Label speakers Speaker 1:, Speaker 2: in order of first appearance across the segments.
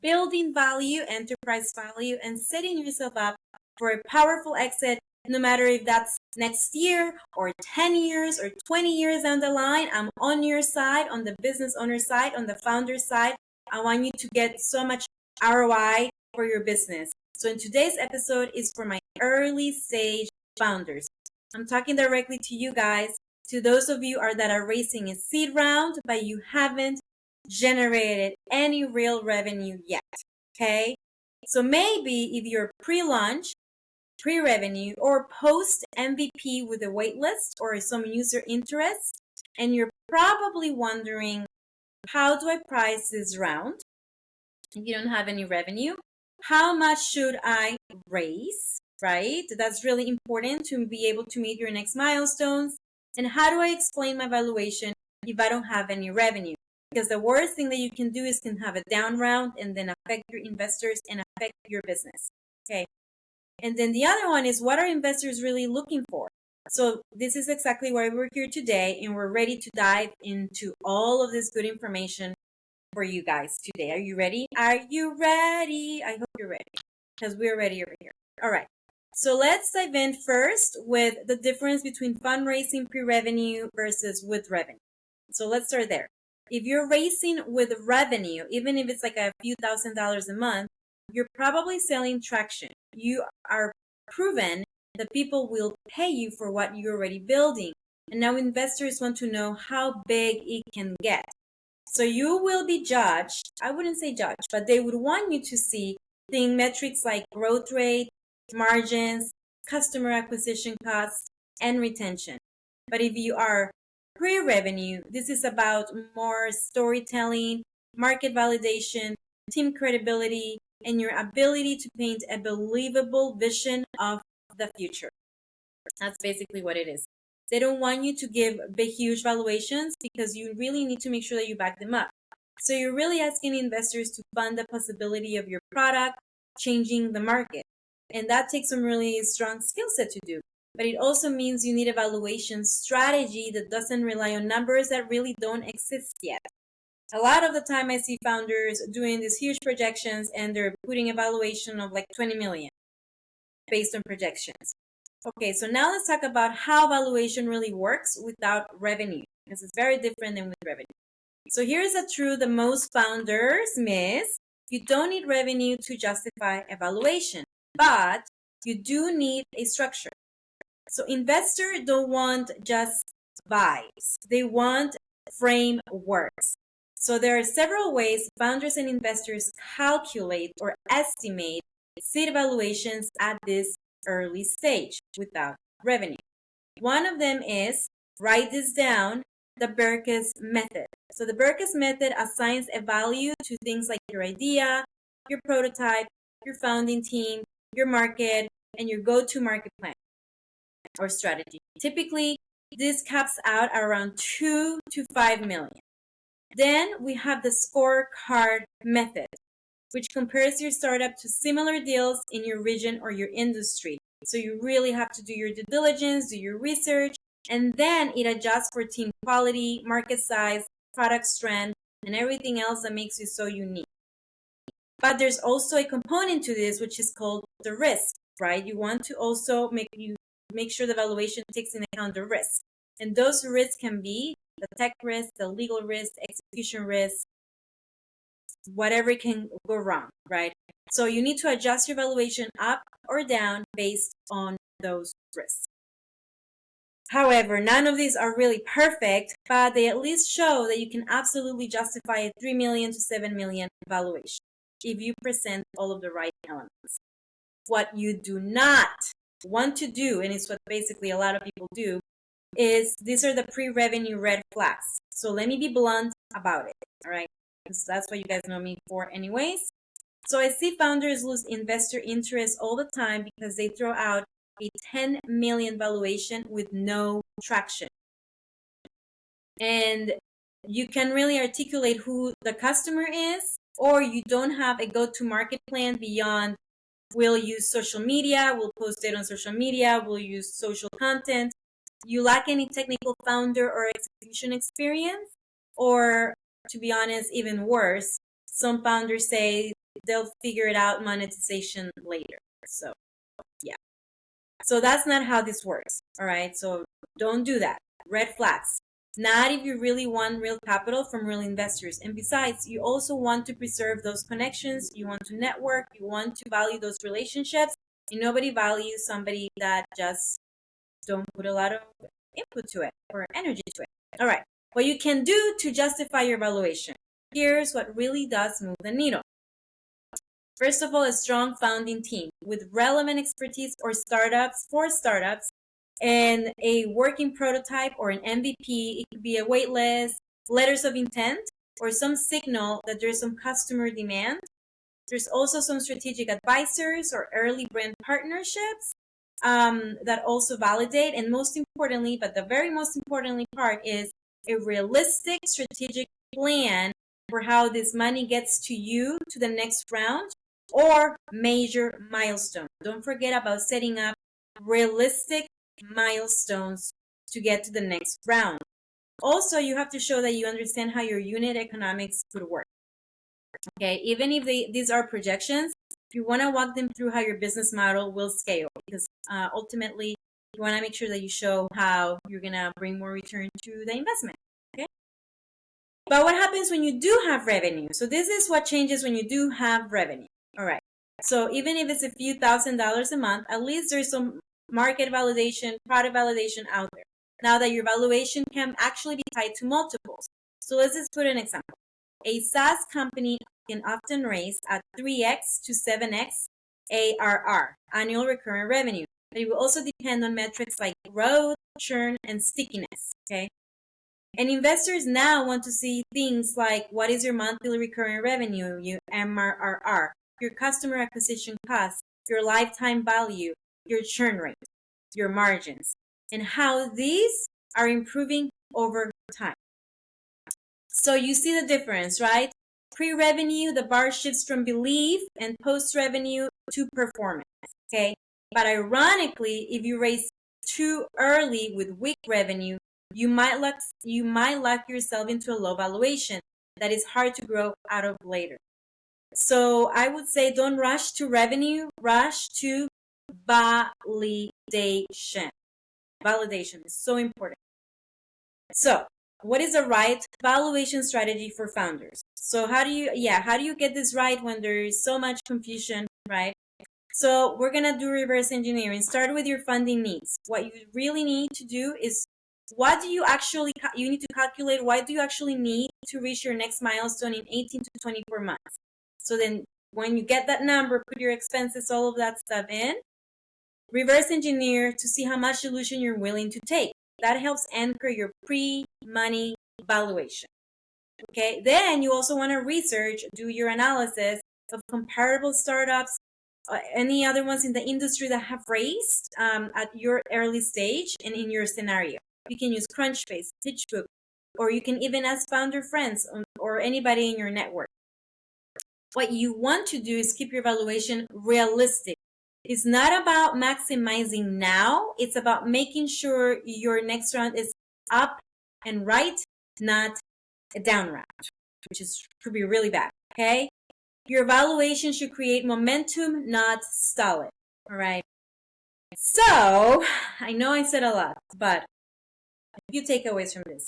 Speaker 1: building value, enterprise value, and setting yourself up for a powerful exit, no matter if that's next year or 10 years or 20 years down the line. I'm on your side, on the business owner side, on the founder side. I want you to get so much ROI for your business. So in today's episode is for my early stage founders. I'm talking directly to you guys, to those of you that are raising a seed round, but you haven't generated any real revenue yet. Okay? So maybe if you're pre-launch, pre-revenue, or post MVP with a waitlist or some user interest, and you're probably wondering, how do I price this round if you don't have any revenue? How much should I raise, right? That's really important to be able to meet your next milestones. And how do I explain my valuation if I don't have any revenue? Because the worst thing that you can do is can have a down round and then affect your investors and affect your business. Okay. And then the other one is, what are investors really looking for? So this is exactly why we're here today, and we're ready to dive into all of this good information for you guys today. Are you ready? Are you ready? I hope you're ready, because we're ready over here. All right. So let's dive in first with the difference between fundraising pre-revenue versus with revenue. So let's start there. If you're raising with revenue, even if it's like a few $1,000s a month, you're probably selling traction. You are proven that people will pay you for what you're already building. And now investors want to know how big it can get. So you will be judged. I wouldn't say judged, but they would want you to see metrics like growth rate, margins, customer acquisition costs, and retention. But if you are pre-revenue, this is about more storytelling, market validation, team credibility, and your ability to paint a believable vision of the future. That's basically what it is. They don't want you to give big, huge valuations because you really need to make sure that you back them up. So you're really asking investors to fund the possibility of your product changing the market. And that takes some really strong skill set to do. But it also means you need a valuation strategy that doesn't rely on numbers that really don't exist yet. A lot of the time I see founders doing these huge projections and they're putting a valuation of like 20 million based on projections. Okay, so now let's talk about how valuation really works without revenue, because it's very different than with revenue. So here's the truth that most founders miss. You don't need revenue to justify a valuation, but you do need a structure. So investors don't want just vibes. They want frameworks. So there are several ways founders and investors calculate or estimate seed valuations at this early stage without revenue. One of them is, write this down, the Berkus method. So the Berkus method assigns a value to things like your idea, your prototype, your founding team, your market, and your go-to-market plan or strategy. Typically, this caps out around 2 to 5 million. Then we have the Scorecard method, which compares your startup to similar deals in your region or your industry. So you really have to do your due diligence, do your research, and then it adjusts for team quality, market size, product strength, and everything else that makes you so unique. But there's also a component to this, which is called the risk, right? You want to also make sure the valuation takes into account the risk. And those risks can be the tech risk, the legal risk, execution risk, whatever can go wrong, right? So you need to adjust your valuation up or down based on those risks. However, none of these are really perfect, but they at least show that you can absolutely justify a 3 million to 7 million valuation if you present all of the right elements. What you do not want to do, and it's what basically a lot of people do, is these are the pre-revenue red flags. So let me be blunt about it, all right? Because that's what you guys know me for anyways. So I see founders lose investor interest all the time because they throw out a 10 million valuation with no traction. And you can really articulate who the customer is, or you don't have a go-to-market plan beyond, we'll use social media, we'll post it on social media, we'll use social content. You lack any technical founder or execution experience, or to be honest, even worse, some founders say they'll figure it out monetization later. So yeah. So that's not how this works. All right. So don't do that. Red flags. Not if you really want real capital from real investors. And besides, you also want to preserve those connections. You want to network. You want to value those relationships. And nobody values somebody that just don't put a lot of input to it or energy to it. All right. What you can do to justify your valuation. Here's what really does move the needle. First of all, a strong founding team with relevant expertise for startups, and a working prototype or an MVP. It could be a wait list, letters of intent, or some signal that there's some customer demand. There's also some strategic advisors or early brand partnerships that also validate. And most importantly, but the very most importantly part is a realistic strategic plan for how this money gets to you to the next round or major milestone. Don't forget about setting up realistic milestones to get to the next round. Also, you have to show that you understand how your unit economics would work. Okay, even if these are projections, you want to walk them through how your business model will scale, because ultimately you want to make sure that you show how you're going to bring more return to the investment. Okay. But what happens when you do have revenue? So this is what changes when you do have revenue. All right. So even if it's a few $1,000s a month, at least there's some market validation, product validation out there. Now that your valuation can actually be tied to multiples. So let's just put an example. A SaaS company can often raise at 3x to 7x ARR, annual recurring revenue. But it will also depend on metrics like growth, churn, and stickiness. Okay. And investors now want to see things like what is your monthly recurring revenue, your MRR, your customer acquisition cost, your lifetime value, your churn rate, your margins, and how these are improving over time. So you see the difference, right? Pre-revenue, the bar shifts from belief, and post-revenue to performance, okay? But ironically, if you raise too early with weak revenue, you might lock yourself into a low valuation that is hard to grow out of later. So I would say don't rush to revenue, rush to validation. Validation is so important. So what is the right valuation strategy for founders? So how do you get this right when there is so much confusion, right? So we're going to do reverse engineering. Start with your funding needs. What you really need to do is you need to calculate what do you actually need to reach your next milestone in 18 to 24 months. So then when you get that number, put your expenses, all of that stuff in. Reverse engineer to see how much dilution you're willing to take. That helps anchor your pre-money valuation. Okay, then you also want to research, do your analysis of comparable startups, any other ones in the industry that have raised at your early stage and in your scenario. You can use Crunchbase, PitchBook, or you can even ask founder friends or anybody in your network. What you want to do is keep your valuation realistic. It's not about maximizing now. It's about making sure your next round is up and right, not a down round, which could be really bad. Okay. Your valuation should create momentum, not stall it. All right. So I know I said a lot, but a few takeaways from this.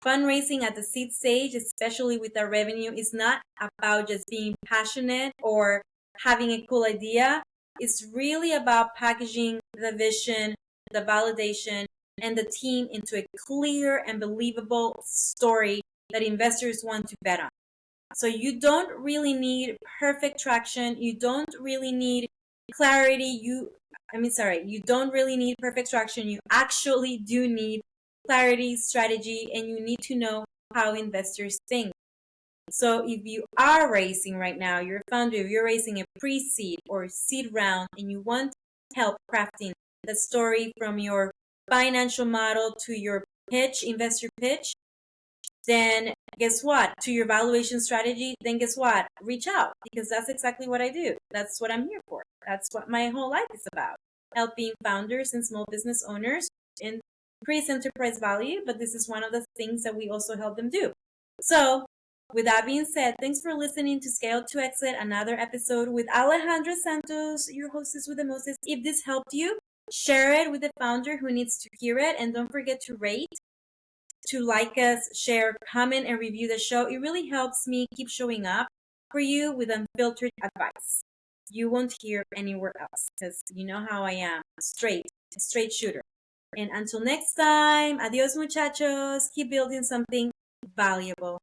Speaker 1: Fundraising at the seed stage, especially with our revenue, is not about just being passionate or having a cool idea. It's really about packaging the vision, the validation, and the team into a clear and believable story that investors want to bet on. So you don't really need perfect traction. You don't really need clarity. You don't really need perfect traction. You actually do need clarity, strategy, and you need to know how investors think. So if you are raising right now, you're a founder, if you're raising a pre-seed or seed round and you want help crafting the story from your financial model to your pitch, investor pitch, then guess what? To your valuation strategy, then guess what? Reach out, because that's exactly what I do. That's what I'm here for. That's what my whole life is about. Helping founders and small business owners increase enterprise value, but this is one of the things that we also help them do. So with that being said, thanks for listening to Scale to Exit, another episode with Alejandra Santos, your hostess with the mostest. If this helped you, share it with the founder who needs to hear it. And don't forget to rate, to like us, share, comment, and review the show. It really helps me keep showing up for you with unfiltered advice you won't hear anywhere else, because you know how I am, a straight shooter. And until next time, adios muchachos. Keep building something valuable.